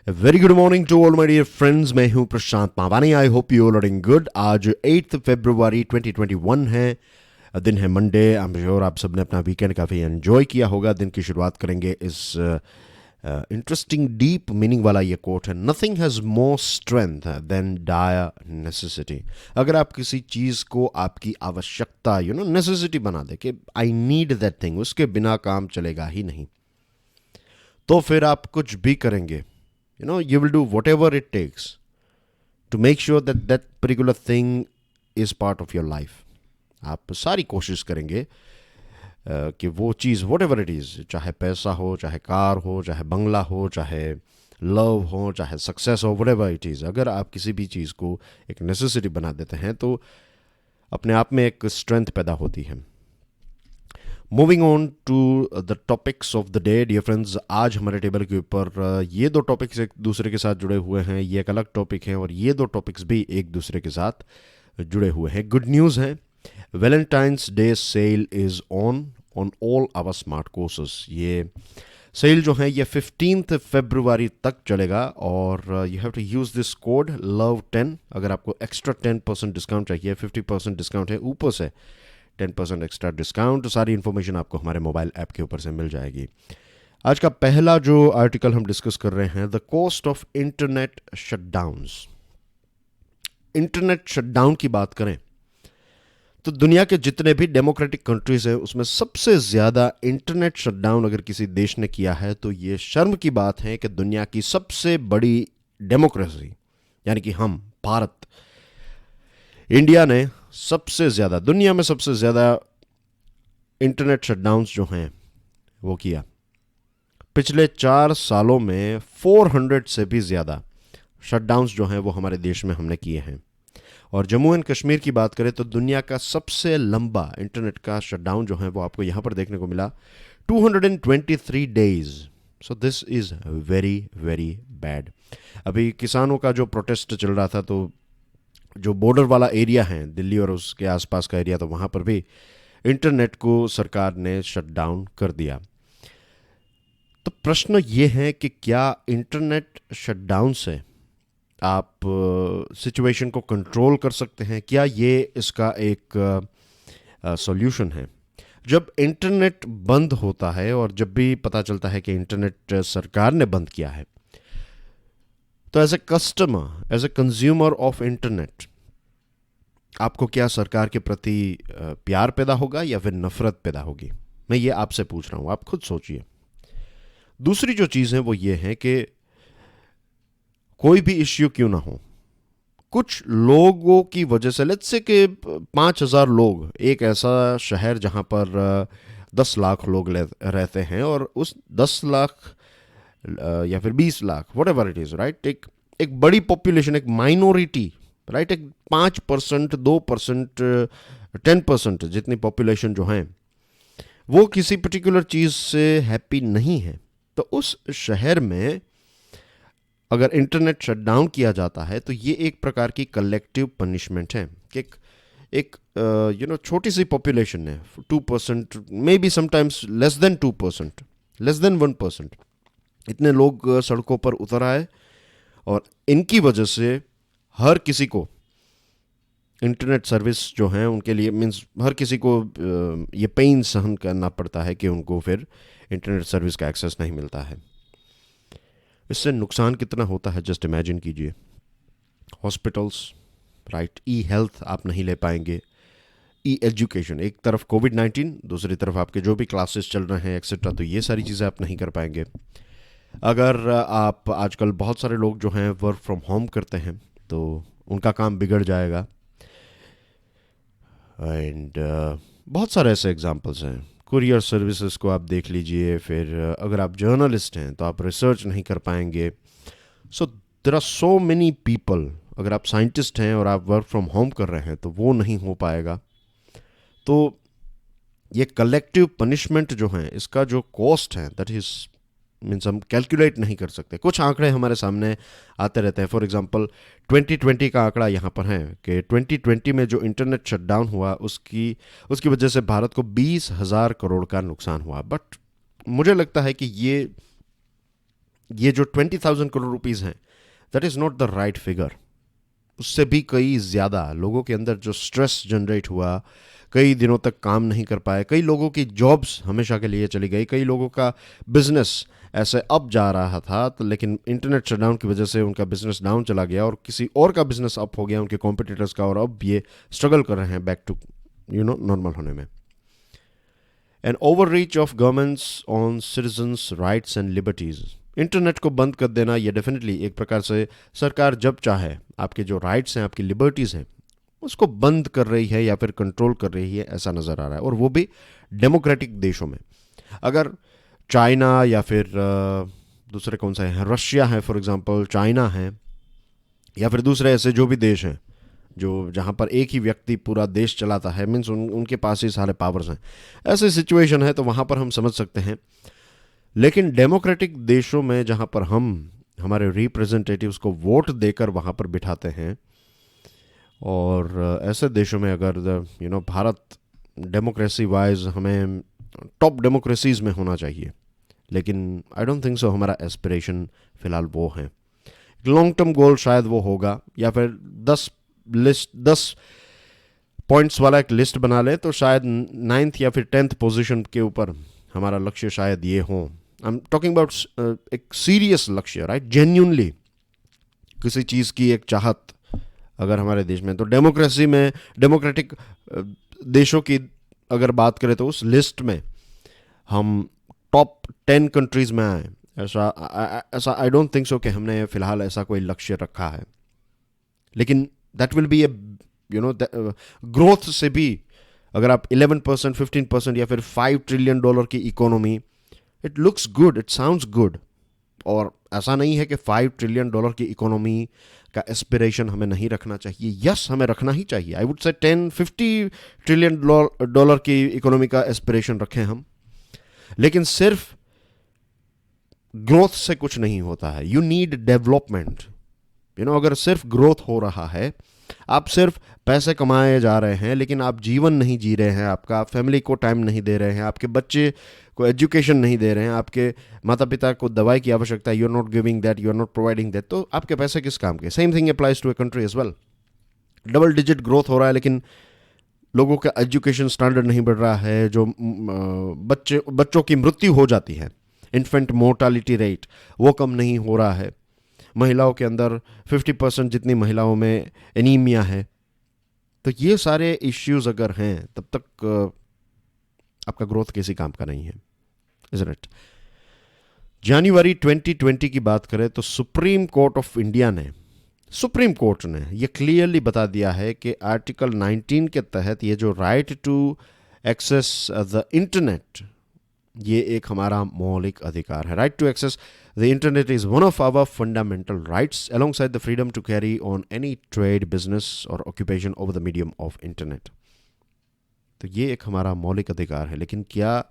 Very good morning to all my dear friends. मैं हूं Prashant Pawani. I hope you all are doing good. आज 8 फरवरी 2021 है, दिन है मंडे। आई एम श्योर आप सबने अपना वीकेंड काफ़ी एंजॉय किया होगा। दिन की शुरुआत करेंगे इस इंटरेस्टिंग डीप मीनिंग वाला ये कोट है, nothing has more strength than dire necessity. अगर आप किसी चीज़ को आपकी आवश्यकता नेसेसिटी बना दे कि आई नीड दैट थिंग, उसके बिना काम चलेगा ही नहीं, तो फिर आप कुछ भी करेंगे, you will do whatever it takes to make sure that that particular thing is part of your life. आप सारी कोशिश करेंगे कि वो चीज़ whatever it is, चाहे पैसा हो, चाहे कार हो, चाहे बंगला हो, चाहे लव हो, चाहे सक्सेस हो, whatever it is, अगर आप किसी भी चीज़ को एक नेसेसिटी बना देते हैं तो अपने आप में एक स्ट्रेंथ पैदा होती है। Moving on to the topics of the day dear friends, आज हमारे टेबल के ऊपर ये दो टॉपिक्स एक दूसरे के साथ जुड़े हुए हैं। ये एक अलग टॉपिक है और ये दो टॉपिक्स भी एक दूसरे के साथ जुड़े हुए हैं। गुड न्यूज़ है, Valentine's day sale is on all our smart courses. ये सेल जो है ये 15 फरवरी तक चलेगा और you have to use this code LOVE10। अगर आपको एक्स्ट्रा 10% डिस्काउंट चाहिए, 50% डिस्काउंट है, ऊपर से 10% एक्स्ट्रा डिस्काउंट। सारी इन्फॉर्मेशन आपको हमारे मोबाइल ऐप के ऊपर से मिल जाएगी। आज का पहला जो आर्टिकल हम डिस्कस कर रहे हैं, the cost of internet shutdowns. Internet shutdown की बात करें तो दुनिया के जितने भी डेमोक्रेटिक कंट्रीज हैं उसमें सबसे ज़्यादा इंटरनेट शटडाउन अगर किसी देश ने किया है तो ये शर्म की बात है कि दुनिया की सबसे बड़ी डेमोक्रेसी यानी कि हम भारत, इंडिया ने सबसे ज़्यादा, दुनिया में सबसे ज़्यादा इंटरनेट शटडाउन्स जो हैं वो किया। पिछले 4 सालों में 400 से भी ज़्यादा शटडाउन्स जो हैं वो हमारे देश में हमने किए हैं। और जम्मू एंड कश्मीर की बात करें तो दुनिया का सबसे लंबा इंटरनेट का शटडाउन जो है वो आपको यहाँ पर देखने को मिला, 223 days. So this is very very bad. अभी किसानों का जो प्रोटेस्ट चल रहा था, तो जो बॉर्डर वाला एरिया है दिल्ली और उसके आसपास का एरिया, तो वहाँ पर भी इंटरनेट को सरकार ने शट डाउन कर दिया। तो प्रश्न ये है कि क्या इंटरनेट शटडाउन से आप सिचुएशन को कंट्रोल कर सकते हैं? क्या ये इसका एक सॉल्यूशन है? जब इंटरनेट बंद होता है और जब भी पता चलता है कि इंटरनेट सरकार ने बंद किया है, तो as a customer, as a consumer of internet, आपको क्या सरकार के प्रति प्यार पैदा होगा या फिर नफरत पैदा होगी? मैं ये आपसे पूछ रहा हूँ, आप खुद सोचिए। दूसरी जो चीज़ है वो ये है कि कोई भी इश्यू क्यों ना हो, कुछ लोगों की वजह से, लेट्स से कि 5,000 लोग, एक ऐसा शहर जहाँ पर 10 लाख लोग रहते हैं और उस 10 लाख या फिर 20 lakh, what ever it is, right, एक बड़ी पॉपुलेशन, एक माइनॉरिटी, राइट, एक 5%, 2%, 10% जितनी पॉपुलेशन जो है वो किसी पर्टिकुलर चीज़ से हैप्पी नहीं है, तो उस शहर में अगर इंटरनेट शटडाउन किया जाता है तो ये एक प्रकार की कलेक्टिव पनिशमेंट है कि एक छोटी सी पॉपुलेशन है, 2%, may be sometimes less than 2%, less than 1%, इतने लोग सड़कों पर उतर आए और इनकी वजह से हर किसी को इंटरनेट सर्विस जो है उनके लिए, मीन्स हर किसी को ये पेन सहन करना पड़ता है कि उनको फिर इंटरनेट सर्विस का एक्सेस नहीं मिलता है। इससे नुकसान कितना होता है जस्ट इमेजिन कीजिए। हॉस्पिटल्स, राइट, ई हेल्थ आप नहीं ले पाएंगे, ई एजुकेशन, एक तरफ कोविड-19, दूसरी तरफ आपके जो भी क्लासेस चल रहे हैं एक्सेट्रा, तो ये सारी चीज़ें आप नहीं कर पाएंगे। अगर आप, आजकल बहुत सारे लोग जो हैं वर्क फ्रॉम होम करते हैं तो उनका काम बिगड़ जाएगा। एंड बहुत सारे ऐसे एग्जांपल्स हैं। कुरियर सर्विसेज को आप देख लीजिए, फिर अगर आप जर्नलिस्ट हैं तो आप रिसर्च नहीं कर पाएंगे। So there are so many people. अगर आप साइंटिस्ट हैं और आप वर्क फ्रॉम होम कर रहे हैं तो वो नहीं हो पाएगा। तो ये कलेक्टिव पनिशमेंट जो है, इसका जो कॉस्ट है, दैट इज़ मीन्स हम कैलकुलेट नहीं कर सकते। कुछ आंकड़े हमारे सामने आते रहते हैं। फॉर एग्जांपल 2020 का आंकड़ा यहाँ पर है कि 2020 में जो इंटरनेट शटडाउन हुआ उसकी वजह से भारत को 20,000 करोड़ का नुकसान हुआ। बट मुझे लगता है कि ये जो 20,000 करोड़ रुपीज़ हैं, that is not the right figure. उससे भी कई ज़्यादा लोगों के अंदर जो स्ट्रेस जनरेट हुआ, कई दिनों तक काम नहीं कर पाए, कई लोगों की जॉब्स हमेशा के लिए चली गई, कई लोगों का बिजनेस ऐसे अप जा रहा था तो लेकिन इंटरनेट शटडाउन की वजह से उनका बिजनेस डाउन चला गया और किसी और का बिजनेस अप हो गया, उनके कॉम्पिटिटर्स का, और अब ये स्ट्रगल कर रहे हैं बैक टू नॉर्मल होने में। An overreach of governments on citizens rights and liberties. Internet को बंद कर देना ये डेफिनेटली एक प्रकार से सरकार जब चाहे आपके जो राइट्स हैं, आपकी लिबर्टीज़ हैं, उसको बंद कर रही है या फिर कंट्रोल कर रही है, ऐसा नज़र आ रहा है। और वो भी डेमोक्रेटिक देशों में। अगर चाइना या फिर दूसरे कौन सा है, रशिया है फॉर एग्जांपल, चाइना है, या फिर दूसरे ऐसे जो भी देश हैं जो जहाँ पर एक ही व्यक्ति पूरा देश चलाता है, मीन्स उनके पास ही सारे पावर्स हैं, ऐसी सिचुएशन है तो वहाँ पर हम समझ सकते हैं। लेकिन डेमोक्रेटिक देशों में जहाँ पर हम हमारे रिप्रेजेंटेटिव्स को वोट देकर वहाँ पर बिठाते हैं, और ऐसे देशों में अगर भारत डेमोक्रेसी वाइज हमें टॉप डेमोक्रेसीज में होना चाहिए, लेकिन आई डोंट थिंक सो हमारा एस्पिरेशन फ़िलहाल वो है। लॉन्ग टर्म गोल शायद वो होगा, या फिर 10 पॉइंट्स वाला एक लिस्ट बना ले तो शायद 9th या फिर 10th पोजीशन के ऊपर हमारा लक्ष्य शायद ये हो। आई एम टॉकिंग अबाउट एक सीरियस लक्ष्य, राइट, जेन्युइनली किसी चीज़ की एक चाहत अगर हमारे देश में, तो डेमोक्रेसी में, डेमोक्रेटिक देशों की अगर बात करें तो उस लिस्ट में हम टॉप 10 कंट्रीज में आए, ऐसा आई डोंट थिंक सो कि हमने फिलहाल ऐसा कोई लक्ष्य रखा है। लेकिन that will be a growth से भी, अगर आप 11%, 15% या फिर $5 ट्रिलियन की economy, it looks good, it sounds good. और ऐसा नहीं है कि $5 ट्रिलियन की इकोनॉमी का एस्पिरेशन हमें नहीं रखना चाहिए। यस, हमें रखना ही चाहिए। I would say 10-50 trillion dollar की इकोनॉमी का एस्पिरेशन रखें हम, लेकिन सिर्फ ग्रोथ से कुछ नहीं होता है। You need development. अगर सिर्फ ग्रोथ हो रहा है, आप सिर्फ पैसे कमाए जा रहे हैं लेकिन आप जीवन नहीं जी रहे हैं, आपका फैमिली को टाइम नहीं दे रहे हैं, आपके बच्चे को एजुकेशन नहीं दे रहे हैं, आपके माता पिता को दवाई की आवश्यकता है, you are not giving that, you are not providing that, तो आपके पैसे किस काम के? Same thing applies to a country as well. Double digit growth हो रहा है लेकिन लोगों का एजुकेशन स्टैंडर्ड नहीं बढ़ रहा है, जो बच्चों की मृत्यु हो जाती है, इन्फेंट मोर्टालिटी रेट, वो कम नहीं हो रहा है। महिलाओं के अंदर 50% जितनी महिलाओं में एनीमिया है। तो ये सारे इश्यूज अगर हैं तब तक आपका ग्रोथ किसी काम का नहीं है, इज़न्ट इट? जनवरी 2020 की बात करें तो सुप्रीम कोर्ट ऑफ इंडिया ने, सुप्रीम कोर्ट ने ये क्लियरली बता दिया है कि आर्टिकल 19 के तहत ये जो right to access the internet, ये एक हमारा मौलिक अधिकार है। Right to access the internet is one of our fundamental rights alongside the freedom to carry on any trade, business और occupation over the medium of internet. तो ये एक हमारा मौलिक अधिकार है, लेकिन क्या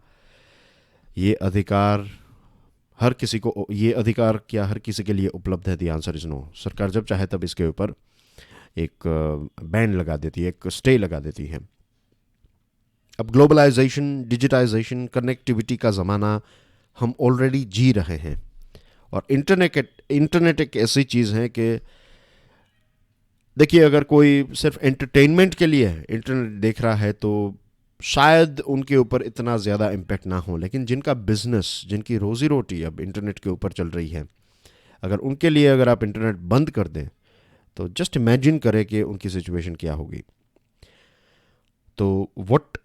ये अधिकार हर किसी को, ये अधिकार क्या हर किसी के लिए उपलब्ध है? The answer is no. सरकार जब चाहे तब इसके ऊपर एक बैन लगा देती है, एक स्टे लगा देती है। अब ग्लोबलाइजेशन, डिजिटाइजेशन, कनेक्टिविटी का ज़माना हम ऑलरेडी जी रहे हैं, और इंटरनेट एक ऐसी चीज़ है कि देखिए, अगर कोई सिर्फ एंटरटेनमेंट के लिए इंटरनेट देख रहा है तो शायद उनके ऊपर इतना ज़्यादा इम्पैक्ट ना हो, लेकिन जिनका बिजनेस, जिनकी रोज़ी रोटी अब इंटरनेट के ऊपर चल रही है, अगर उनके लिए अगर आप इंटरनेट बंद कर दें तो जस्ट इमेजिन करें कि उनकी सिचुएशन क्या होगी। तो what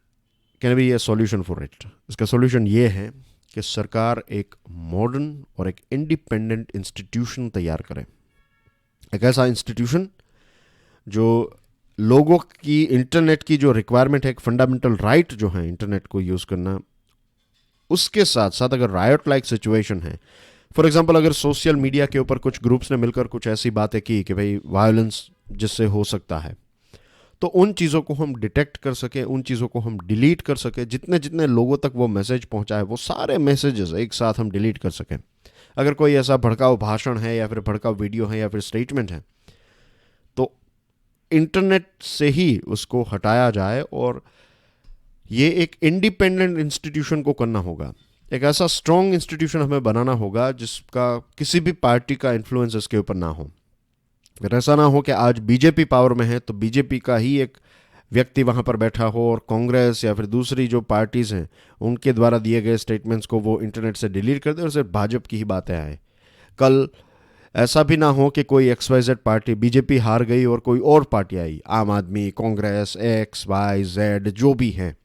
can be A solution for it? इसका सॉल्यूशन ये है कि सरकार एक मॉडर्न और एक इंडिपेंडेंट इंस्टीट्यूशन तैयार करे, एक ऐसा इंस्टीट्यूशन जो लोगों की इंटरनेट की जो रिक्वायरमेंट है, एक फंडामेंटल राइट जो है इंटरनेट को यूज़ करना, उसके साथ साथ अगर रायट लाइक सिचुएशन है, फॉर एग्जांपल अगर सोशल मीडिया के ऊपर कुछ ग्रुप्स ने मिलकर कुछ ऐसी बातें की कि भाई वायलेंस जिससे हो सकता है, तो उन चीज़ों को हम डिटेक्ट कर सके, उन चीज़ों को हम डिलीट कर सके, जितने जितने लोगों तक वो मैसेज पहुंचा है वो सारे मैसेजेस एक साथ हम डिलीट कर सकें। अगर कोई ऐसा भड़काऊ भाषण है या फिर भड़काऊ वीडियो है या फिर स्टेटमेंट है तो इंटरनेट से ही उसको हटाया जाए, और ये एक इंडिपेंडेंट इंस्टीट्यूशन को करना होगा। एक ऐसा स्ट्रॉन्ग इंस्टीट्यूशन हमें बनाना होगा जिसका किसी भी पार्टी का इन्फ्लुएंस इसके ऊपर ना हो। अगर ऐसा ना हो कि आज बीजेपी पावर में है तो बीजेपी का ही एक व्यक्ति वहाँ पर बैठा हो और कांग्रेस या फिर दूसरी जो पार्टीज़ हैं उनके द्वारा दिए गए स्टेटमेंट्स को वो इंटरनेट से डिलीट कर दे और सिर्फ भाजपा की ही बातें आए। कल ऐसा भी ना हो कि कोई XYZ पार्टी, बीजेपी हार गई और कोई और पार्टी आई, आम आदमी, कांग्रेस, XYZ जो भी हैं,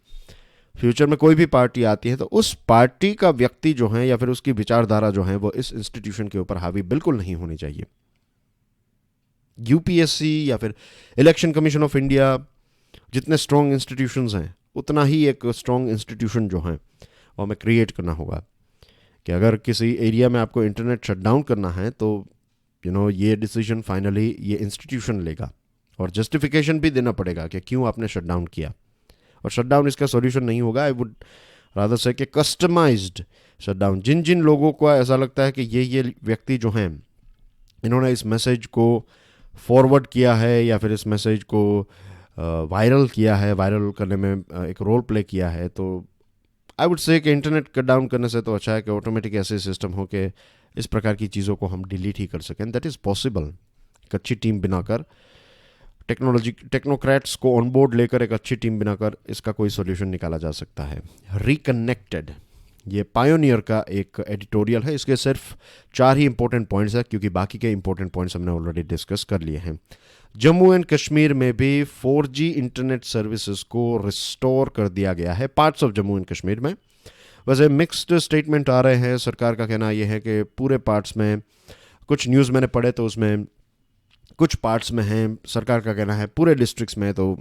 फ्यूचर में कोई भी पार्टी आती है तो उस पार्टी का व्यक्ति जो है या फिर उसकी विचारधारा जो है वो इस इंस्टीट्यूशन के ऊपर हावी बिल्कुल नहीं होनी चाहिए। UPSC या फिर इलेक्शन कमीशन ऑफ इंडिया, जितने स्ट्रॉन्ग इंस्टीट्यूशंस हैं उतना ही एक स्ट्रॉन्ग इंस्टीट्यूशन जो है वो हमें क्रिएट करना होगा कि अगर किसी एरिया में आपको इंटरनेट शट डाउन करना है तो ये डिसीजन फाइनली ये इंस्टीट्यूशन लेगा और जस्टिफिकेशन भी देना पड़ेगा कि क्यों आपने शट डाउन किया। और शट डाउन इसका सॉल्यूशन नहीं होगा, आई वुड रादर से कि कस्टमाइज्ड शट डाउन। जिन जिन लोगों को ऐसा लगता है कि ये व्यक्ति जो हैं इन्होंने इस मैसेज को फॉरवर्ड किया है या फिर इस मैसेज को वायरल किया है, वायरल करने में एक रोल प्ले किया है, तो आई वुड से कि इंटरनेट कट डाउन करने से तो अच्छा है कि ऑटोमेटिक ऐसे सिस्टम हो कि इस प्रकार की चीज़ों को हम डिलीट ही कर सकें। That is possible. एक अच्छी टीम बनाकर, टेक्नोक्रेट्स को ऑन बोर्ड लेकर एक अच्छी टीम बनाकर इसका कोई सोल्यूशन निकाला जा सकता है। रिकनेक्टेड, ये पायोनियर का एक एडिटोरियल है। इसके सिर्फ 4 ही इंपॉर्टेंट पॉइंट्स हैं क्योंकि बाकी के इंपॉर्टेंट पॉइंट्स हमने ऑलरेडी डिस्कस कर लिए हैं। जम्मू एंड कश्मीर में भी 4G इंटरनेट सर्विसेज को रिस्टोर कर दिया गया है, parts of Jammu and Kashmir में। वैसे मिक्स्ड स्टेटमेंट आ रहे हैं। सरकार का कहना यह है कि पूरे पार्ट्स में, कुछ न्यूज़ मैंने पढ़े तो उसमें कुछ पार्ट्स में हैं, सरकार का कहना है पूरे डिस्ट्रिक्ट्स में, तो I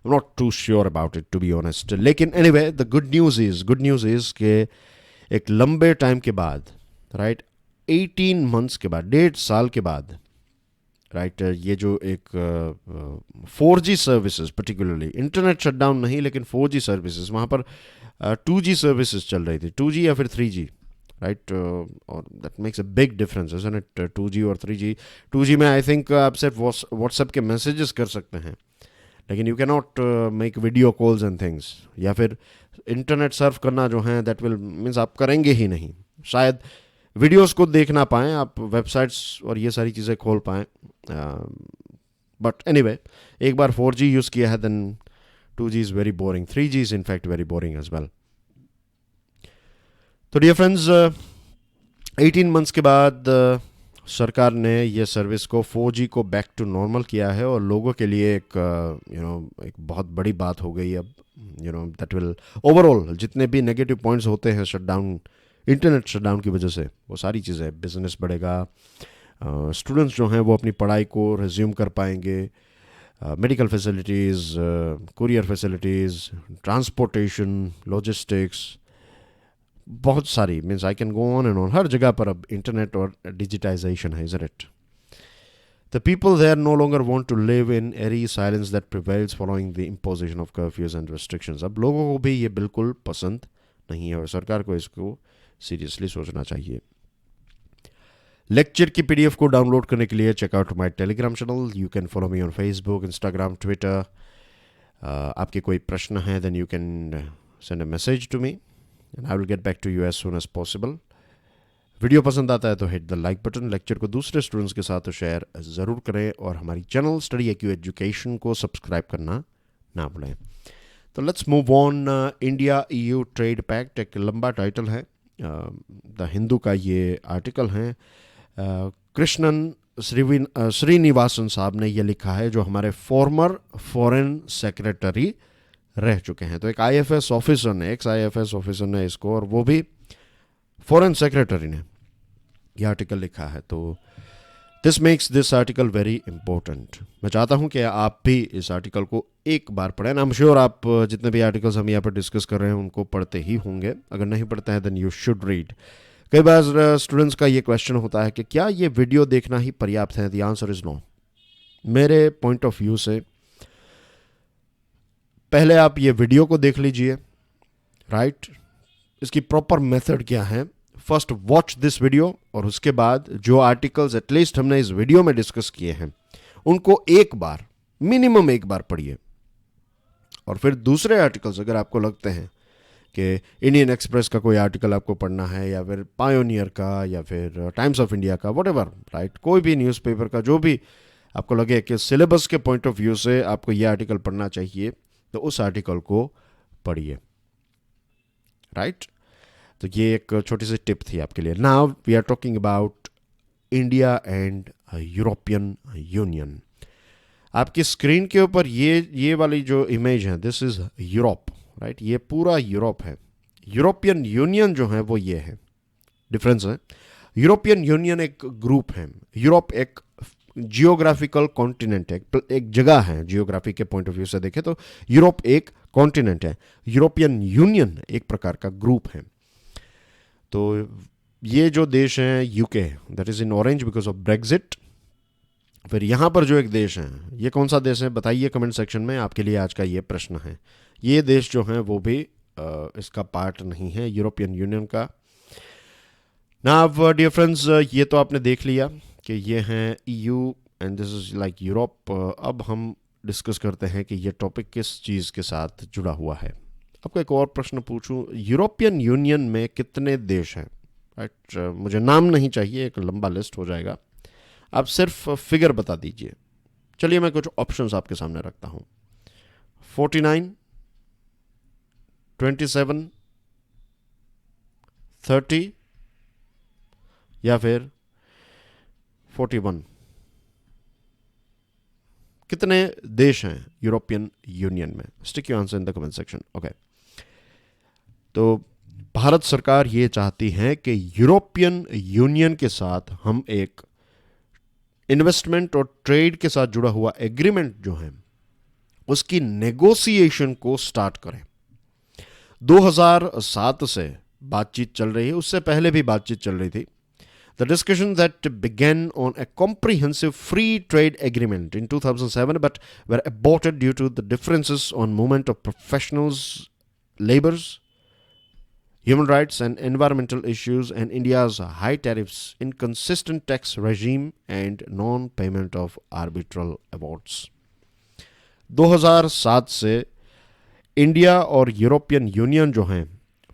am not too sure about it to be honest. लेकिन anyway the good news is कि एक लंबे टाइम के बाद, राइट, 18 मंथ्स के बाद, 1.5 साल के बाद, राइट, ये जो एक 4G services, particularly internet shutdown नहीं लेकिन 4G सर्विसेज, वहाँ पर 2G सर्विसेज चल रही थी, 2G या फिर 3G, राइट, और that makes a big difference isn't it, 2G और 3G। 2G में आई थिंक आप सिर्फ व्हाट्सएप के मैसेजेस कर सकते हैं लेकिन you can not make video calls and things, या फिर इंटरनेट सर्फ करना जो है दैट विल मीन्स आप करेंगे ही नहीं, शायद वीडियोस को देख ना पाएँ आप, वेबसाइट्स और ये सारी चीज़ें खोल पाएँ। बट एनीवे, एक बार 4G यूज़ किया है then 2G is very boring, 3G is in fact very boring as well. तो डियर फ्रेंड्स, 18 मंथ्स के बाद सरकार ने ये सर्विस को 4G को बैक टू नॉर्मल किया है और लोगों के लिए एक एक बहुत बड़ी बात हो गई। अब दैट विल ओवरऑल जितने भी नेगेटिव पॉइंट्स होते हैं शटडाउन, इंटरनेट शटडाउन की वजह से, वो सारी चीज़ें, बिजनेस बढ़ेगा, स्टूडेंट्स जो हैं वो अपनी पढ़ाई को रिज्यूम कर पाएंगे, medical facilities, courier facilities, transportation, logistics, बहुत सारी, means I can go on and on. हर जगह पर अब इंटरनेट और डिजिटाइजेशन है, is it. The people there no longer want to live in airy silence that prevails following the imposition of curfews and restrictions. अब लोगों को भी ये बिल्कुल पसंद नहीं है और सरकार को इसको सीरियसली सोचना चाहिए। लेक्चर की PDF को डाउनलोड करने के लिए check out my Telegram channel. You can follow me on Facebook, Instagram, Twitter. आपके कोई प्रश्न है then you can send a message to me and I will get back to you as soon as possible. Video पसंद आता है तो hit the like button, lecture को दूसरे स्टूडेंट्स के साथ शेयर ज़रूर करें और हमारी चैनल स्टडी IQ एजुकेशन को सब्सक्राइब करना ना भूलें। तो let's move on. India EU trade pact एक लंबा टाइटल है, द हिंदू का ये आर्टिकल है। कृष्णन श्रीनिवासन साहब ने ये लिखा है जो हमारे फॉर्मर फॉरेन सेक्रेटरी रह चुके हैं। तो एक IFS ऑफिसर ने, एक्स IFS ऑफिसर ने इसको, और वो भी फॉरेन सेक्रेटरी ने यह आर्टिकल लिखा है। तो this makes this article very important. मैं चाहता हूं कि आप भी इस आर्टिकल को एक बार पढ़ें। आई एम श्योर आप जितने भी आर्टिकल्स हम यहाँ पर डिस्कस कर रहे हैं उनको पढ़ते ही होंगे, अगर नहीं पढ़ते हैं देन यू शुड रीड। कई बार स्टूडेंट्स का ये क्वेश्चन होता है कि क्या ये वीडियो देखना ही पर्याप्त है? The answer is no. मेरे पॉइंट ऑफ व्यू से पहले आप ये वीडियो को देख लीजिए, राइट। इसकी प्रॉपर मेथड क्या है? फर्स्ट वॉच दिस वीडियो और उसके बाद जो आर्टिकल्स एटलीस्ट हमने इस वीडियो में डिस्कस किए हैं उनको एक बार, मिनिमम एक बार पढ़िए। और फिर दूसरे आर्टिकल्स अगर आपको लगते हैं कि इंडियन एक्सप्रेस का कोई आर्टिकल आपको पढ़ना है, या फिर पायोनियर का, या फिर टाइम्स ऑफ इंडिया का, व्हाटएवर, राइट, कोई भी न्यूज़पेपर का जो भी आपको लगे कि सिलेबस के पॉइंट ऑफ व्यू से आपको ये आर्टिकल पढ़ना चाहिए, तो उस आर्टिकल को पढ़िए, राइट। तो ये एक छोटी सी टिप थी आपके लिए। Now we are talking about India and European Union. आपकी स्क्रीन के ऊपर ये वाली जो इमेज है, दिस इज यूरोप, राइट, ये पूरा यूरोप है। यूरोपियन यूनियन जो है वो ये है, डिफरेंस है। यूरोपियन यूनियन एक ग्रुप है, यूरोप एक जियोग्राफिकल कॉन्टिनेंट है, एक जगह है। जियोग्राफी के पॉइंट ऑफ व्यू से देखें तो यूरोप एक कॉन्टिनेंट है, यूरोपियन यूनियन एक प्रकार का ग्रुप है। तो ये जो देश हैं UK, that is in orange because of Brexit. फिर यहाँ पर जो एक देश है, ये कौन सा देश है बताइए कमेंट सेक्शन में, आपके लिए आज का ये प्रश्न है। ये देश जो है वो भी इसका पार्ट नहीं है यूरोपियन यूनियन का। नाउ डियर फ्रेंड्स, ये तो आपने देख लिया कि ये हैं EU and this is like Europe. अब हम डिस्कस करते हैं कि ये टॉपिक किस चीज़ के साथ जुड़ा हुआ है। आपको एक और प्रश्न पूछूं, यूरोपियन यूनियन में कितने देश हैं, राइट। मुझे नाम नहीं चाहिए, एक लंबा लिस्ट हो जाएगा, आप सिर्फ फिगर बता दीजिए। चलिए मैं कुछ ऑप्शंस आपके सामने रखता हूं। 49, 27, 30 या फिर 41। कितने देश हैं यूरोपियन यूनियन में? Stick your answer in the comment section. Okay, तो भारत सरकार ये चाहती है कि यूरोपियन यूनियन के साथ हम एक इन्वेस्टमेंट और ट्रेड के साथ जुड़ा हुआ एग्रीमेंट जो है उसकी नेगोशिएशन को स्टार्ट करें। 2007 से बातचीत चल रही है, उससे पहले भी बातचीत चल रही थी। The discussion that began on a comprehensive free trade agreement in 2007 but were aborted due to the differences on movement of professionals, labors, human rights and environmental issues, and India's high tariffs, inconsistent tax regime and non-payment of arbitral awards. 2007 से India और European union जो हैं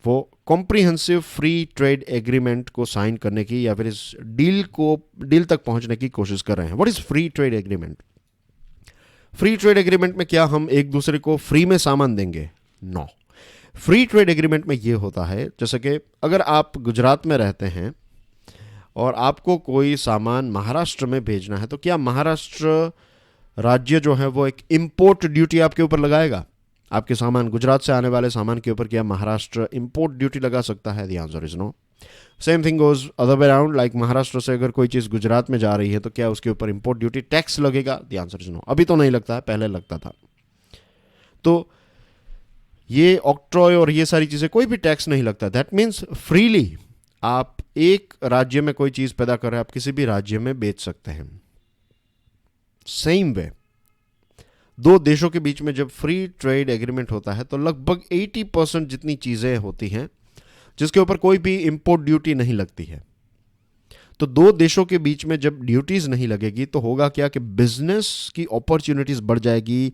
वो comprehensive free trade agreement को sign करने की या फिर इस डील तक पहुंचने की कोशिश कर रहे हैं। What is free trade agreement? Free trade agreement में क्या हम एक दूसरे को फ्री में सामान देंगे? नो। फ्री ट्रेड एग्रीमेंट में ये होता है, जैसे कि अगर आप गुजरात में रहते हैं और आपको कोई सामान महाराष्ट्र में भेजना है, तो क्या महाराष्ट्र राज्य जो है वो एक इंपोर्ट ड्यूटी आपके ऊपर लगाएगा? आपके सामान, गुजरात से आने वाले सामान के ऊपर क्या महाराष्ट्र इंपोर्ट ड्यूटी लगा सकता है? The answer is no. Same thing goes other way around, like Maharashtra से अगर कोई चीज़ गुजरात में जा रही है तो क्या उसके ऊपर इंपोर्ट ड्यूटी टैक्स लगेगा? The answer is no. अभी तो नहीं लगता है, पहले लगता था। तो ये ऑक्ट्रॉय और ये सारी चीज़ें कोई भी टैक्स नहीं लगता। दैट मीन्स फ्रीली आप एक राज्य में कोई चीज़ पैदा कर रहे हैं, आप किसी भी राज्य में बेच सकते हैं। सेम वे दो देशों के बीच में जब फ्री ट्रेड एग्रीमेंट होता है तो लगभग 80% जितनी चीज़ें होती हैं जिसके ऊपर कोई भी इंपोर्ट ड्यूटी नहीं लगती है। तो दो देशों के बीच में जब ड्यूटीज नहीं लगेगी तो होगा क्या कि बिजनेस की अपॉर्चुनिटीज बढ़ जाएगी।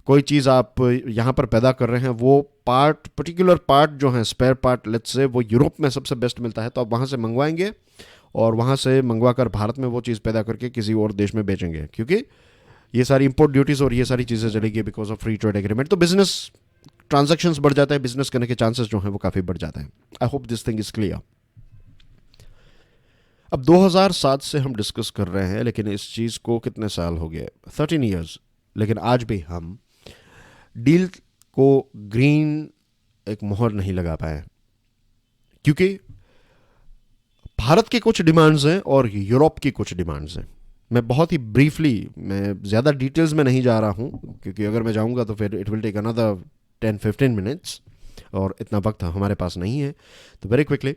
कोई चीज़ आप यहाँ पर पैदा कर रहे हैं, वो पार्ट, पर्टिकुलर पार्ट जो है, स्पेयर पार्ट लेट्स से, वो यूरोप में सबसे बेस्ट मिलता है, तो आप वहाँ से मंगवाएंगे और वहाँ से मंगवा कर भारत में वो चीज़ पैदा करके किसी और देश में बेचेंगे, क्योंकि ये सारी इंपोर्ट ड्यूटीज और ये सारी चीज़ें चलेगी because of free trade agreement. तो बिजनेस ट्रांजैक्शंस बढ़ जाता है, बिजनेस करने के चांसेस जो हैं वो काफ़ी बढ़ जाते हैं। I hope this thing is clear. अब 2007 से हम डिस्कस कर रहे हैं, लेकिन इस चीज़ को कितने साल हो गए? 13 ईयर्स। लेकिन आज भी हम डील को ग्रीन एक मोहर नहीं लगा पाए, क्योंकि भारत की कुछ डिमांड्स हैं और यूरोप की कुछ डिमांड्स हैं। मैं बहुत ही ब्रीफली, मैं ज़्यादा डिटेल्स में नहीं जा रहा हूँ, क्योंकि अगर मैं जाऊँगा तो फिर it will take another 10-15 minutes और इतना वक्त हमारे पास नहीं है। तो वेरी क्विकली,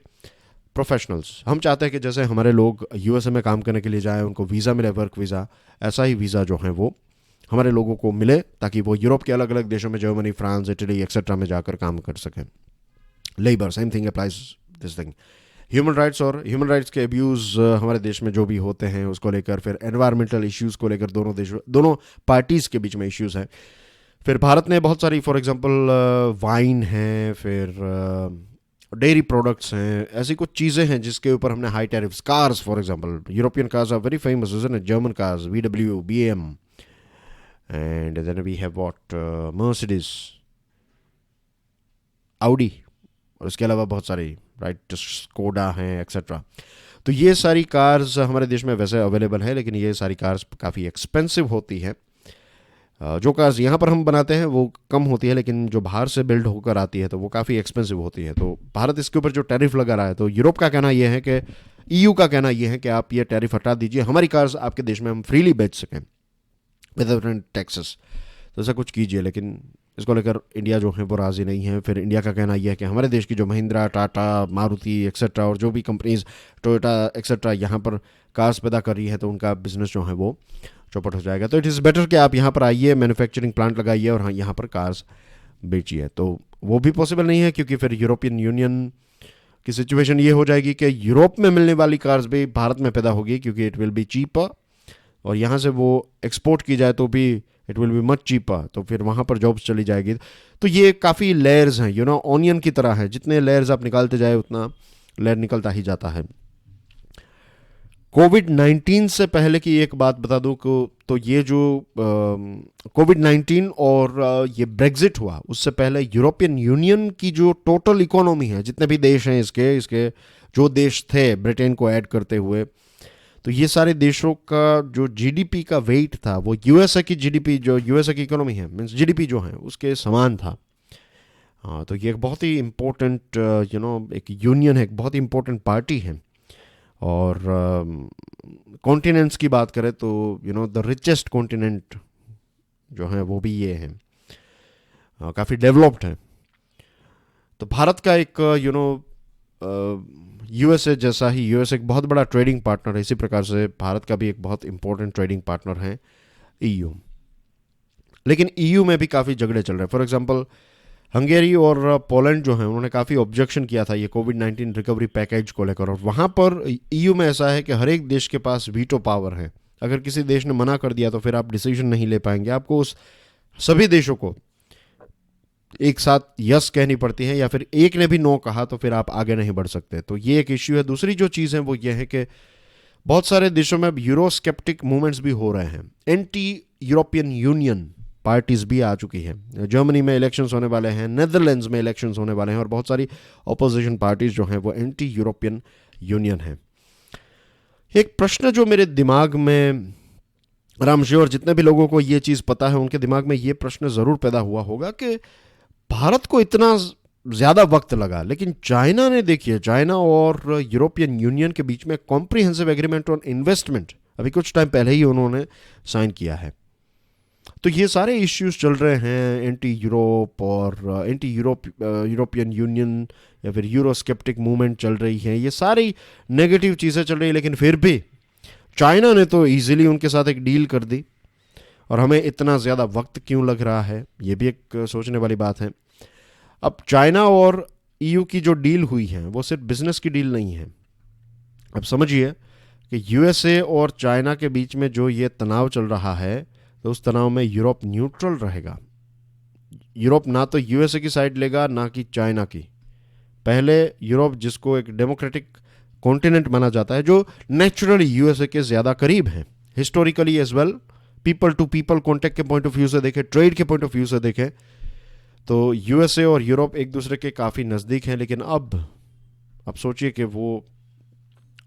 प्रोफेशनल्स, हम चाहते हैं कि जैसे हमारे लोग यूएसए में काम करने के लिए जाएं, उनको वीज़ा मिले, वर्क वीज़ा, ऐसा ही वीज़ा जो है वो हमारे लोगों को मिले ताकि वो यूरोप के अलग अलग देशों में, जर्मनी, फ्रांस, इटली एक्सेट्रा में जाकर काम कर सकें। Labour, same thing applies this thing. Human rights और ह्यूमन राइट्स के अब्यूज़ हमारे देश में जो भी होते हैं उसको लेकर, फिर एनवायरमेंटल इश्यूज़ को लेकर दोनों पार्टीज़ के बीच में इश्यूज़ हैं। फिर भारत ने बहुत सारी, फॉर एग्जांपल वाइन है, फिर डेयरी प्रोडक्ट्स हैं, ऐसी कुछ चीज़ें हैं जिसके ऊपर हमने high tariffs. Cars for example, European cars are very famous, isn't it? German cars, VW, BM, and then we have what, Mercedes, Audi, और इसके अलावा बहुत सारी, राइट, स्कोडा हैं, एक्सेट्रा. तो ये सारी कार्स हमारे देश में वैसे अवेलेबल है, लेकिन ये सारी कार्स काफ़ी एक्सपेंसिव होती हैं. जो कार्स यहाँ पर हम बनाते हैं वो कम होती है, लेकिन जो बाहर से बिल्ड होकर आती है तो वो काफ़ी एक्सपेंसिव होती है. तो भारत इसके ऊपर जो टैरिफ लगा रहा है, तो यूरोप का कहना यह है कि, EU का कहना यह है कि आप ये टैरिफ हटा दीजिए, हमारी कार्स आपके देश में हम फ्रीली बेच सकें विदाउट टैक्सेस. तो ऐसा कुछ कीजिए. लेकिन इसको लेकर इंडिया जो है वो राज़ी नहीं है. फिर इंडिया का कहना यह है कि हमारे देश की जो महिंद्रा, टाटा, मारुति एक्सेट्रा और जो भी कंपनीज, टोयोटा एक्सेट्रा यहाँ पर कार्स पैदा कर रही है, तो उनका बिजनेस जो है वो चौपट हो जाएगा. तो इट इज़ बेटर कि आप यहाँ पर आइए, मैन्युफैक्चरिंग प्लांट लगाइए और हाँ यहाँ पर कार्स बेचिए. तो वो भी पॉसिबल नहीं है, क्योंकि फिर यूरोपियन यूनियन की सिचुएशन ये हो जाएगी कि यूरोप में मिलने वाली कार्स भी भारत में पैदा होगी, क्योंकि इट विल बी चीपर, और यहाँ से वो एक्सपोर्ट की जाए तो भी it will be much cheaper. तो फिर वहाँ पर जॉब्स चली जाएगी. तो ये काफ़ी लेयर्स हैं, ऑनियन की तरह है, जितने लेयर्स आप निकालते जाए उतना लेयर निकलता ही जाता है. कोविड-19 से पहले की एक बात बता दूं को, तो ये जो कोविड-19 और ये ब्रेग्जिट हुआ, उससे पहले यूरोपियन यूनियन की जो टोटल इकोनॉमी है, जितने भी देश हैं इसके जो देश थे ब्रिटेन को ऐड करते हुए, तो ये सारे देशों का जो जीडीपी का वेट था वो यूएसए की जीडीपी, जो यूएसए की इकोनॉमी है, मीन्स जीडीपी जो है उसके समान था. हाँ, तो ये एक बहुत ही इम्पोर्टेंट एक यूनियन है, एक बहुत ही इम्पोर्टेंट पार्टी है. और कॉन्टिनेंट्स की बात करें तो द रिचेस्ट कॉन्टिनेंट जो है वो भी ये है, काफ़ी डेवलप्ड है. तो भारत का एक यूएसए जैसा ही, यूएसए एक बहुत बड़ा ट्रेडिंग पार्टनर है, इसी प्रकार से भारत का भी एक बहुत इंपॉर्टेंट ट्रेडिंग पार्टनर है EU. लेकिन EU में भी काफ़ी झगड़े चल रहे हैं. फॉर एग्जांपल, हंगेरी और पोलैंड जो है उन्होंने काफ़ी ऑब्जेक्शन किया था ये कोविड-19 रिकवरी पैकेज को लेकर, और वहाँ पर EU में ऐसा है कि हर एक देश के पास वीटो पावर है. अगर किसी देश ने मना कर दिया तो फिर आप डिसीजन नहीं ले पाएंगे, आपको उस सभी देशों को एक साथ यस कहनी पड़ती है, या फिर एक ने भी नो कहा तो फिर आप आगे नहीं बढ़ सकते. तो ये एक इश्यू है. दूसरी जो चीज़ है वो ये है कि बहुत सारे देशों में अब यूरोस्केप्टिक मूवमेंट्स भी हो रहे हैं. एंटी यूरोपियन यूनियन पार्टीज भी आ चुकी है. जर्मनी में इलेक्शंस होने वाले हैं, नेदरलैंड्स में इलेक्शंस होने वाले हैं, और बहुत सारी ऑपोजिशन पार्टीज जो हैं वो एंटी यूरोपियन यूनियन है. एक प्रश्न जो मेरे दिमाग में, राम श्योर जितने भी लोगों को ये चीज़ पता है उनके दिमाग में ये प्रश्न ज़रूर पैदा हुआ होगा कि भारत को इतना ज़्यादा वक्त लगा, लेकिन चाइना ने, देखिए, चाइना और यूरोपियन यूनियन के बीच में कॉम्प्रिहेंसिव एग्रीमेंट ऑन इन्वेस्टमेंट अभी कुछ टाइम पहले ही उन्होंने साइन किया है. तो ये सारे इश्यूज चल रहे हैं, एंटी यूरोप और एंटी यूरोपियन यूनियन या फिर यूरोस्केप्टिक मूवमेंट चल रही है, ये सारी नेगेटिव चीज़ें चल रही है. लेकिन फिर भी चाइना ने तो इजीली उनके साथ एक डील कर दी, और हमें इतना ज़्यादा वक्त क्यों लग रहा है, ये भी एक सोचने वाली बात है. अब चाइना और EU की जो डील हुई है वो सिर्फ बिजनेस की डील नहीं है. अब समझिए कि USA और चाइना के बीच में जो ये तनाव चल रहा है, तो उस तनाव में यूरोप न्यूट्रल रहेगा. यूरोप ना तो USA की साइड लेगा ना कि चाइना की. पहले यूरोप, जिसको एक डेमोक्रेटिक कॉन्टिनेंट माना जाता है, जो नेचुरली USA के ज़्यादा करीब है, historically as well, people to people contact के पॉइंट ऑफ व्यू से देखें, ट्रेड के पॉइंट ऑफ व्यू से देखें, तो USA और यूरोप एक दूसरे के काफ़ी नज़दीक हैं. लेकिन अब सोचिए कि वो,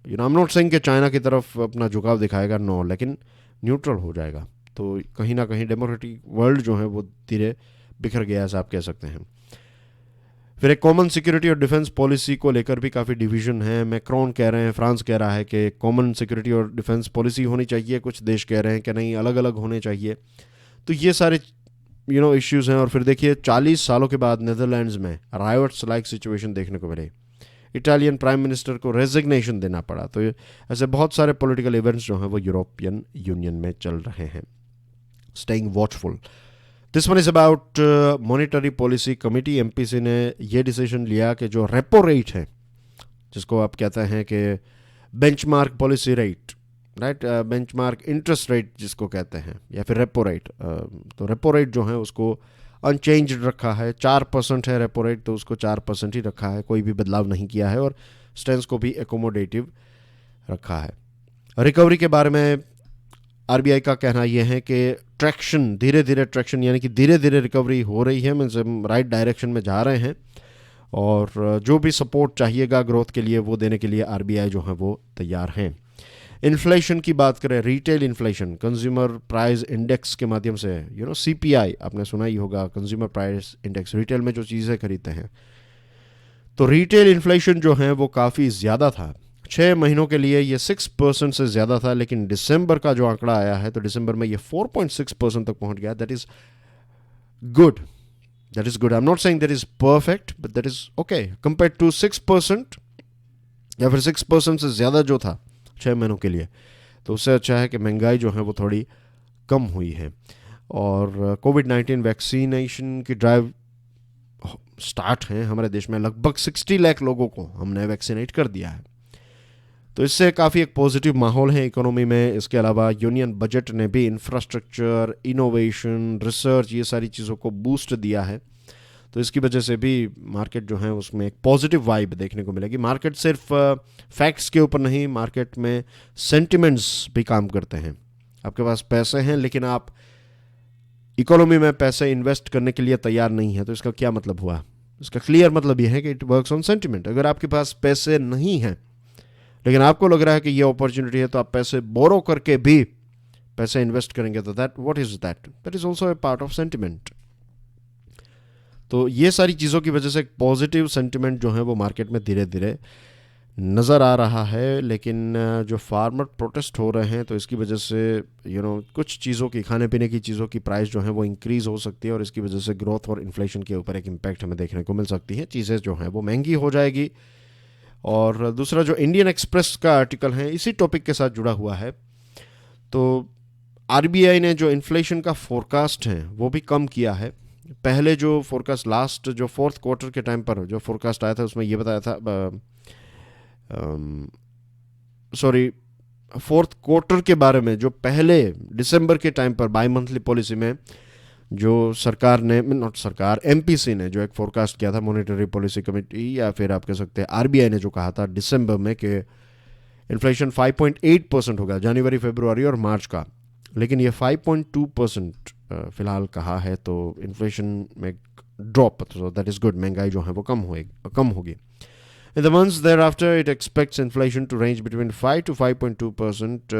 आई एम नॉट सेइंग कि चाइना की तरफ अपना झुकाव दिखाएगा, नो, लेकिन न्यूट्रल हो जाएगा. तो कहीं ना कहीं डेमोक्रेटिक वर्ल्ड जो है वो धीरे बिखर गया, ऐसा आप कह सकते हैं. फिर एक कॉमन सिक्योरिटी और डिफेंस पॉलिसी को लेकर भी काफ़ी डिवीजन है. मैक्रोन कह रहे हैं, फ्रांस कह रहा है कि कॉमन सिक्योरिटी और डिफेंस पॉलिसी होनी चाहिए, कुछ देश कह रहे हैं कि नहीं, अलग अलग होने चाहिए. तो ये सारे इश्यूज़ हैं. और फिर देखिए, 40 सालों के बाद नेदरलैंड्स में रायोट्स लाइक सिचुएशन देखने को मिले, इटालियन प्राइम मिनिस्टर को रेजिग्नेशन देना पड़ा. तो ऐसे बहुत सारे पॉलिटिकल इवेंट्स जो हैं वो यूरोपियन यूनियन में चल रहे हैं. Staying watchful. This one is about monetary policy committee. MPC ने ये डिसीजन लिया कि जो रेपो रेट है, जिसको आप कहते हैं कि benchmark policy rate, right, benchmark interest rate जिसको कहते हैं, या फिर रेपो रेट। तो रेपो रेट जो है उसको अनचेंज्ड रखा है, 4% है रेपो रेट, तो उसको 4% ही रखा है, कोई भी बदलाव नहीं किया है, और स्टेंस को भी एकोमोडेटिव रखा है। रिकवरी के बारे में आरबीआई का कहना यह है कि ट्रैक्शन, धीरे धीरे ट्रैक्शन, यानी कि धीरे धीरे रिकवरी हो रही है, मीन्स हम राइट डायरेक्शन में जा रहे हैं, और जो भी सपोर्ट चाहिएगा ग्रोथ के लिए वो देने के लिए आरबीआई जो है वो तैयार हैं। इन्फ्लेशन की बात करें, retail inflation consumer price index के माध्यम से, सीपीआई आपने सुना ही होगा, कंज्यूमर प्राइस इंडेक्स, रिटेल में जो चीज़ें खरीदते हैं, तो रिटेल इन्फ्लेशन जो है वो काफ़ी ज़्यादा था 6 महीनों के लिए, ये 6% से ज़्यादा था, लेकिन दिसंबर का जो आंकड़ा आया है तो दिसंबर में ये 4.6% तक पहुंच गया। That is good, that is good. I am not saying that is perfect, but that is okay compare to 6% या फिर 6% से ज़्यादा जो था 6 महीनों के लिए, तो उससे अच्छा है कि महंगाई जो है वो थोड़ी कम हुई है। और कोविड-19 वैक्सीनेशन की ड्राइव स्टार्ट है हमारे देश में, लगभग 60 लाख लोगों को हमने वैक्सीनेट कर दिया है, तो इससे काफ़ी एक पॉजिटिव माहौल है इकोनॉमी में। इसके अलावा यूनियन बजट ने भी इंफ्रास्ट्रक्चर, इनोवेशन, रिसर्च, ये सारी चीज़ों को बूस्ट दिया है, तो इसकी वजह से भी मार्केट जो है उसमें एक पॉजिटिव वाइब देखने को मिलेगी। मार्केट सिर्फ फैक्ट्स के ऊपर नहीं, मार्केट में सेंटिमेंट्स भी काम करते हैं। आपके पास पैसे हैं लेकिन आप इकोनॉमी में पैसे इन्वेस्ट करने के लिए तैयार नहीं है, तो इसका क्या मतलब हुआ? इसका क्लियर मतलब यह है कि इट वर्क्स ऑन सेंटिमेंट। अगर आपके पास पैसे नहीं हैं लेकिन आपको लग रहा है कि ये अपॉर्चुनिटी है, तो आप पैसे बोरो करके भी पैसे इन्वेस्ट करेंगे, तो that what is that? That is also a part of sentiment. तो ये सारी चीज़ों की वजह से एक पॉजिटिव सेंटिमेंट जो है वो मार्केट में धीरे धीरे नज़र आ रहा है। लेकिन जो फार्मर प्रोटेस्ट हो रहे हैं, तो इसकी वजह से कुछ चीज़ों की, खाने पीने की चीज़ों की प्राइस जो है वो इंक्रीज़ हो सकती है, और इसकी वजह से ग्रोथ और इन्फ्लेशन के ऊपर एक इम्पैक्ट हमें देखने को मिल सकती है। चीज़ें जो हैं वो महंगी हो जाएगी। और दूसरा जो इंडियन एक्सप्रेस का आर्टिकल है इसी टॉपिक के साथ जुड़ा हुआ है, तो आरबीआई ने जो इन्फ्लेशन का फोरकास्ट है वो भी कम किया है। पहले जो फोरकास्ट, लास्ट जो 4th क्वार्टर के टाइम पर जो फोरकास्ट आया था उसमें ये बताया था, 4th क्वार्टर के बारे में, जो पहले दिसंबर के टाइम पर बाई मंथली पॉलिसी में जो सरकार ने, नॉट सरकार, एमपीसी ने जो एक फोरकास्ट किया था, मॉनेटरी पॉलिसी कमेटी, या फिर आप कह सकते हैं आरबीआई ने जो कहा था दिसंबर में कि इन्फ्लेशन 5.8% होगा जनवरी, फरवरी और मार्च का, लेकिन ये 5.2% फिलहाल कहा है, तो इन्फ्लेशन में ड्रॉप, तो दैट इज़ गुड, महंगाई जो है वो कम होगी। In the months thereafter, it expects inflation to range between 5 to 5.2%,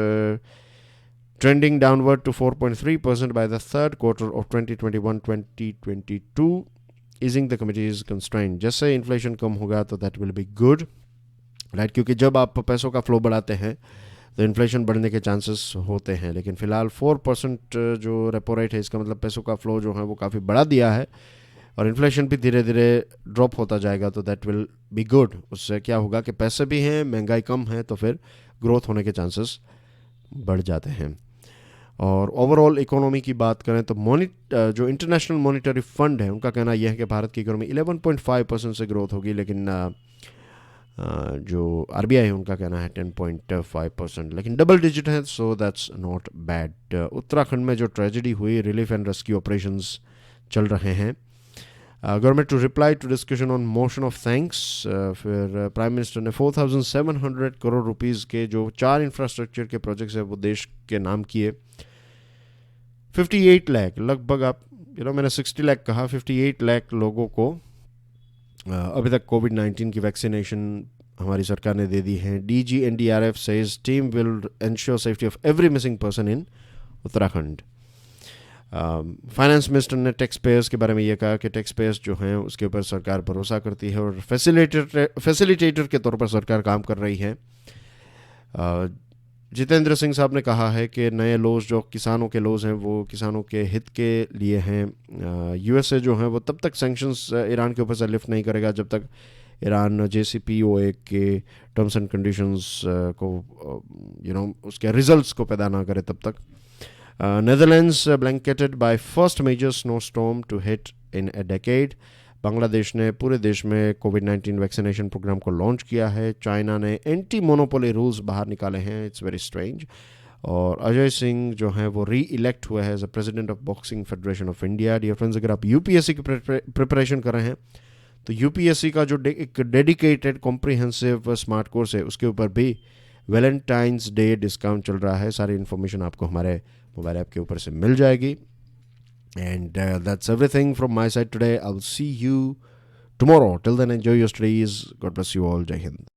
trending downward to 4.3% by the 3rd quarter of 2021-2022, easing the committee's constraint. जैसे इन्फ्लेशन कम होगा तो that will be good, right, क्योंकि जब आप पैसों का फ्लो बढ़ाते हैं तो इन्फ्लेशन बढ़ने के चांसेस होते हैं। लेकिन फिलहाल 4% जो रेपो रेट है, इसका मतलब पैसों का फ्लो जो है वो काफ़ी बढ़ा दिया है, और इन्फ्लेशन भी धीरे धीरे ड्रॉप होता जाएगा, तो दैट विल बी गुड। उससे क्या होगा कि पैसे भी हैं, महंगाई कम है, तो फिर ग्रोथ होने के चांसेस बढ़ जाते हैं। और ओवरऑल इकोनॉमी की बात करें तो जो इंटरनेशनल मॉनिटरी फंड है उनका कहना यह है कि भारत की इकोनॉमी 11.5% से ग्रोथ होगी, लेकिन जो आरबीआई है उनका कहना है 10.5%, लेकिन डबल डिजिट है, so that's not bad. Uttarakhand में जो ट्रेजेडी हुई, रिलीफ एंड रेस्क्यू ऑपरेशंस चल रहे हैं। Government to reply to discussion on motion of thanks, फिर प्राइम मिनिस्टर ने 4,700 करोड़ रुपीज़ के जो 4 इंफ्रास्ट्रक्चर के प्रोजेक्ट्स हैं वो देश के नाम किए। 58 लाख, लगभग आप मैंने 60 लाख कहा, 58 लाख लोगों को अभी तक कोविड-19 की वैक्सीनेशन हमारी सरकार ने दे दी है। DGNDRF says team will ensure safety of every missing person in Uttarakhand. Finance minister ने टैक्स पेयर्स के बारे में ये कहा कि टैक्स पेयर्स जो हैं उसके ऊपर सरकार भरोसा करती है और फैसिलिटेटर के तौर पर सरकार काम कर रही है। जितेंद्र सिंह साहब ने कहा है कि नए लॉज जो किसानों के लॉज हैं वो किसानों के हित के लिए हैं। यूएसए जो है वो तब तक सैंक्शंस ईरान के ऊपर से लिफ्ट नहीं करेगा जब तक ईरान JCPOA के टर्म्स एंड कंडीशंस को उसके रिजल्ट्स को पैदा ना करे तब तक। Netherlands blanketed by first major snowstorm to hit in a decade. Bangladesh ने पूरे देश में कोविड-19 वैक्सीनेशन प्रोग्राम को लॉन्च किया है। चाइना ने एंटी मोनोपोली रूल्स बाहर निकाले हैं, इट्स वेरी स्ट्रेंज। और अजय सिंह जो हैं वो री इलेक्ट हुए हैं as a president of boxing federation of India. Dear friends, अगर आप यूपीएससी की प्रिपरेशन कर रहे हैं तो यूपीएससी का जो एक डेडिकेटेड कॉम्प्रिहेंसिव स्मार्ट कोर्स है उसके ऊपर भी वैलेंटाइंस डे डिस्काउंट चल रहा है। सारी इन्फॉर्मेशन आपको हमारे मोबाइल ऐप के ऊपर से मिल जाएगी। And that's everything from my side today. I'll see you tomorrow. Till then, enjoy your studies. God bless you all. Jai Hind.